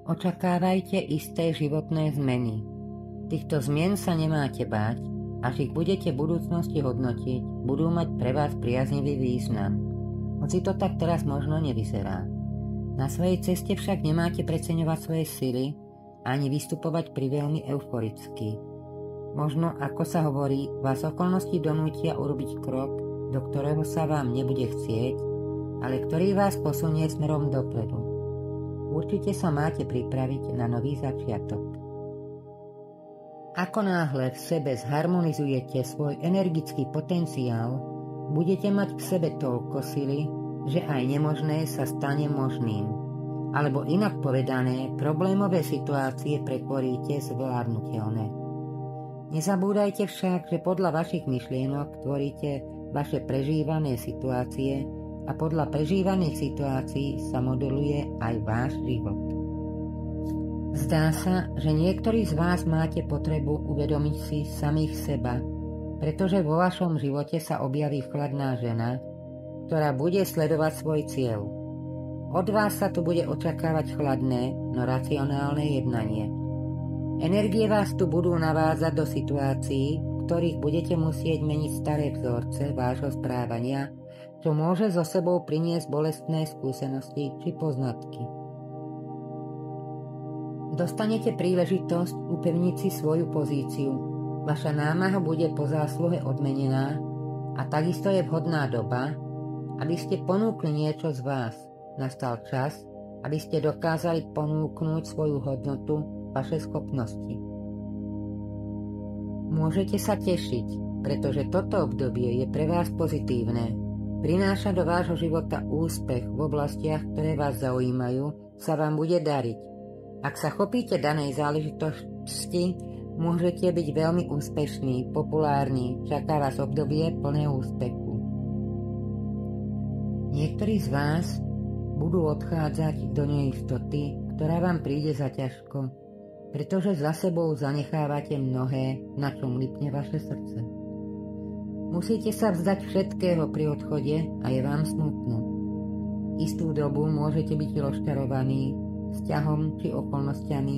Očakávajte isté životné zmeny. Týchto zmien sa nemáte báť, až ich budete v budúcnosti hodnotiť, budú mať pre vás priaznivý význam. Hoci to tak teraz možno nevyzerá. Na svojej ceste však nemáte preceňovať svoje sily ani vystupovať priveľmi euforicky. Možno, ako sa hovorí, vás okolnosti donútia urobiť krok, do ktorého sa vám nebude chcieť, ale ktorý vás posunie smerom dopredu. Určite sa máte pripraviť na nový začiatok. Ako náhle v sebe zharmonizujete svoj energický potenciál, budete mať v sebe toľko sily, že aj nemožné sa stane možným. Alebo inak povedané, problémové situácie pretvoríte zvládnutelné. Nezabúdajte však, že podľa vašich myšlienok tvoríte vaše prežívané situácie a podľa prežívaných situácií sa modeluje aj váš život. Zdá sa, že niektorí z vás máte potrebu uvedomiť si samých seba, pretože vo vašom živote sa objaví chladná žena, ktorá bude sledovať svoj cieľ. Od vás sa tu bude očakávať chladné, no racionálne jednanie. Energie vás tu budú navádzať do situácií, v ktorých budete musieť meniť staré vzorce vášho správania, čo môže so sebou priniesť bolestné skúsenosti či poznatky. Dostanete príležitosť upevniť si svoju pozíciu. Vaša námaha bude po zásluhe odmenená a takisto je vhodná doba, aby ste ponúkli niečo z vás. Nastal čas, aby ste dokázali ponúknuť svoju hodnotu, vaše schopnosti. Môžete sa tešiť, pretože toto obdobie je pre vás pozitívne. Prináša do vášho života úspech v oblastiach, ktoré vás zaujímajú, sa vám bude dariť. Ak sa chopíte danej záležitosti, môžete byť veľmi úspešní, populárni, čaká vás obdobie plné úspechu. Niektorí z vás budú odchádzať do neistoty, ktorá vám príde za ťažko, pretože za sebou zanechávate mnohé, na čom lipne vaše srdce. Musíte sa vzdať všetkého pri odchode a je vám smutno. Istú dobu môžete byť rozčarovaní vzťahom či okolnostiami,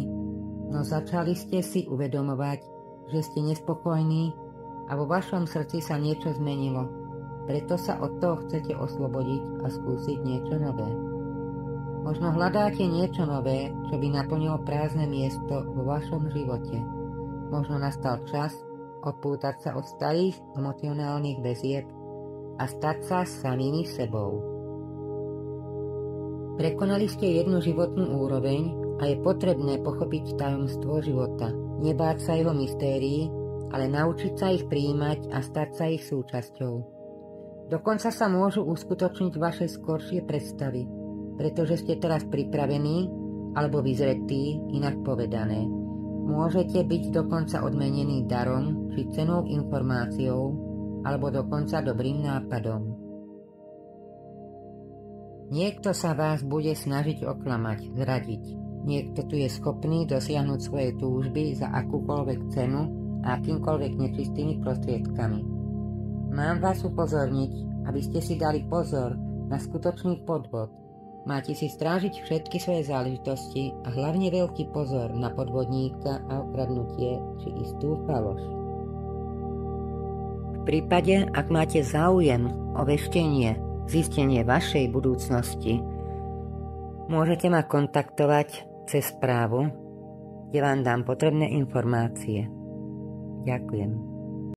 no začali ste si uvedomovať, že ste nespokojní a vo vašom srdci sa niečo zmenilo. Preto sa od toho chcete oslobodiť a skúsiť niečo nové. Možno hľadáte niečo nové, čo by naplnilo prázdne miesto vo vašom živote. Možno nastal čas odpútať sa od starých emocionálnych väzieb a stať sa samými sebou. Prekonali ste jednu životnú úroveň a je potrebné pochopiť tajomstvo života, nebáť sa jeho mystérií, ale naučiť sa ich prijímať a stať sa ich súčasťou. Dokonca sa môžu uskutočniť vaše skoršie predstavy, pretože ste teraz pripravení alebo vyzretí, inak povedané. Môžete byť dokonca odmenení darom či cenou informáciou alebo dokonca dobrým nápadom. Niekto sa vás bude snažiť oklamať, zradiť. Niekto tu je schopný dosiahnuť svoje túžby za akúkoľvek cenu a akýmkoľvek nečistými prostriedkami. Mám vás upozorniť, aby ste si dali pozor na skutočný podvod. Máte si strážiť všetky svoje záležitosti a hlavne veľký pozor na podvodníka a okradnutie či istú faloš. V prípade, ak máte záujem o veštenie, zistenie vašej budúcnosti, môžete ma kontaktovať cez správu, kde vám dám potrebné informácie. Ďakujem.